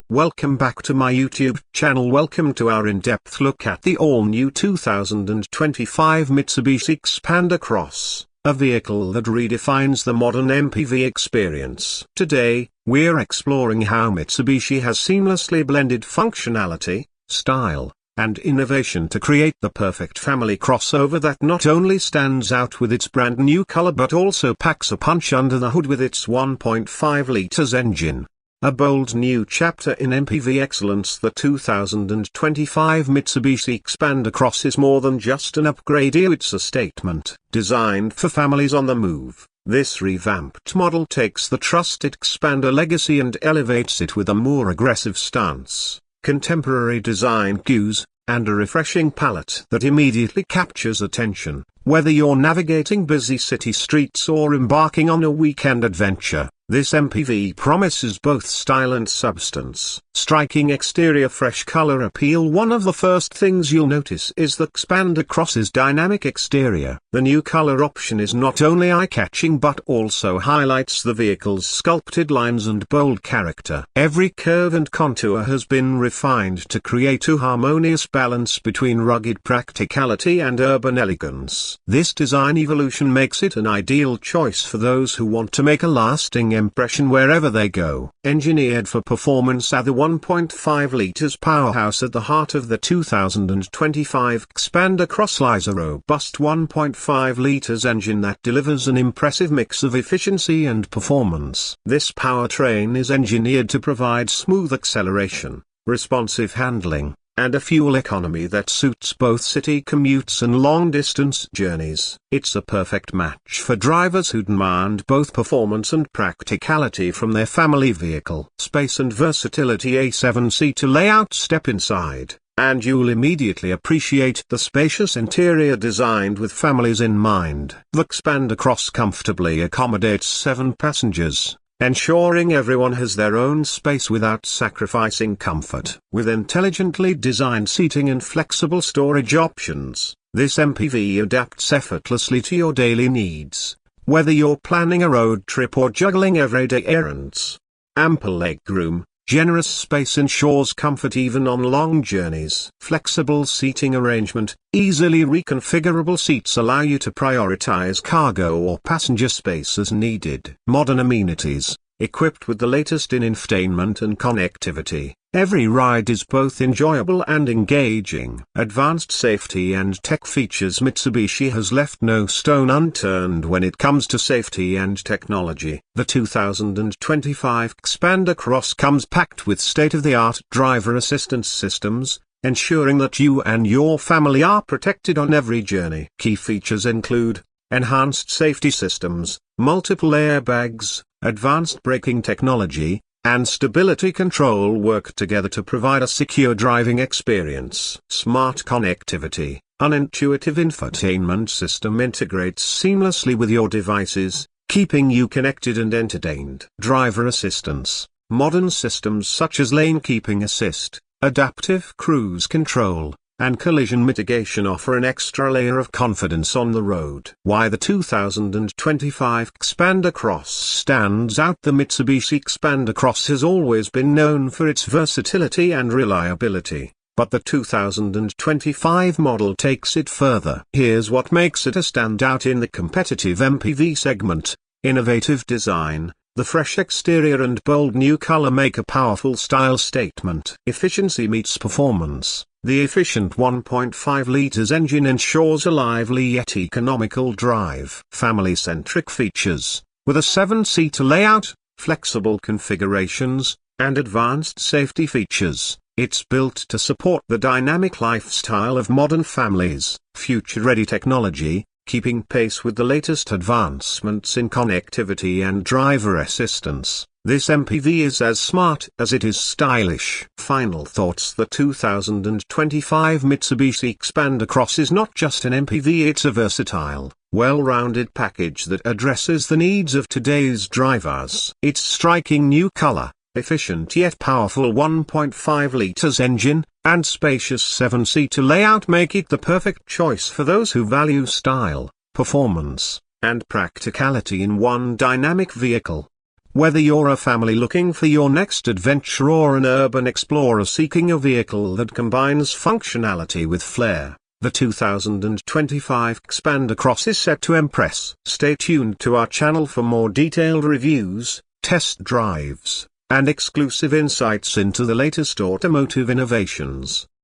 Welcome back to my YouTube channel. Welcome to our in-depth look at the all-new 2025 Mitsubishi Xpander Cross, a vehicle that redefines the modern MPV experience. Today, we're exploring how Mitsubishi has seamlessly blended functionality, style, and innovation to create the perfect family crossover that not only stands out with its brand new color but also packs a punch under the hood with its 1.5 liters engine. A bold new chapter in MPV excellence. The 2025 Mitsubishi Xpander Cross is more than just an upgrade, it's a statement. Designed for families on the move, this revamped model takes the trusted Xpander legacy and elevates it with a more aggressive stance, contemporary design cues, and a refreshing palette that immediately captures attention. Whether you're navigating busy city streets or embarking on a weekend adventure, this MPV promises both style and substance. Striking exterior, fresh color appeal. One of the first things you'll notice is the Xpander Cross's dynamic exterior. The new color option is not only eye-catching but also highlights the vehicle's sculpted lines and bold character. Every curve and contour has been refined to create a harmonious balance between rugged practicality and urban elegance. This design evolution makes it an ideal choice for those who want to make a lasting impression wherever they go. Engineered for performance, the 1.5 liters powerhouse at the heart of the 2025 Xpander Cross lies a robust 1.5 liters engine that delivers an impressive mix of efficiency and performance. This powertrain is engineered to provide smooth acceleration, responsive handling, and a fuel economy that suits both city commutes and long-distance journeys. It's a perfect match for drivers who demand both performance and practicality from their family vehicle. Space and versatility. A 7-seater layout. Step inside, and you'll immediately appreciate the spacious interior designed with families in mind. The Xpander Cross comfortably accommodates 7 passengers, ensuring everyone has their own space without sacrificing comfort. With intelligently designed seating and flexible storage options, this MPV adapts effortlessly to your daily needs, whether you're planning a road trip or juggling everyday errands. Ample legroom, generous space ensures comfort even on long journeys. Flexible seating arrangement. Easily reconfigurable seats allow you to prioritize cargo or passenger space as needed. Modern amenities. Equipped with the latest in infotainment and connectivity, every ride is both enjoyable and engaging. Advanced safety and tech features. Mitsubishi has left no stone unturned when it comes to safety and technology. The 2025 Xpander Cross comes packed with state-of-the-art driver assistance systems, ensuring that you and your family are protected on every journey. Key features include enhanced safety systems, multiple airbags, advanced braking technology, and stability control work together to provide a secure driving experience. Smart connectivity. An intuitive infotainment system integrates seamlessly with your devices, keeping you connected and entertained. Driver assistance. Modern systems such as lane keeping assist, adaptive cruise control, and collision mitigation offer an extra layer of confidence on the road. Why the 2025 Xpander Cross stands out. The Mitsubishi Xpander Cross has always been known for its versatility and reliability, but the 2025 model takes it further. Here's what makes it a standout in the competitive MPV segment: innovative design. The fresh exterior and bold new color make a powerful style statement. Efficiency meets performance. The efficient 1.5 liters engine ensures a lively yet economical drive. Family-centric features. With a 7-seater layout, flexible configurations, and advanced safety features, it's built to support the dynamic lifestyle of modern families. Future-ready technology. keeping pace with the latest advancements in connectivity and driver assistance. This MPV is as smart as it is stylish. Final thoughts: the 2025 Mitsubishi Xpander Cross is not just an MPV, it's a versatile, well-rounded package that addresses the needs of today's drivers. Its striking new color, efficient yet powerful 1.5 liters engine, and spacious 7-seater layout make it the perfect choice for those who value style, performance, and practicality in one dynamic vehicle. Whether you're a family looking for your next adventure or an urban explorer seeking a vehicle that combines functionality with flair, the 2025 Xpander Cross is set to impress. Stay tuned to our channel for more detailed reviews, test drives, and exclusive insights into the latest automotive innovations.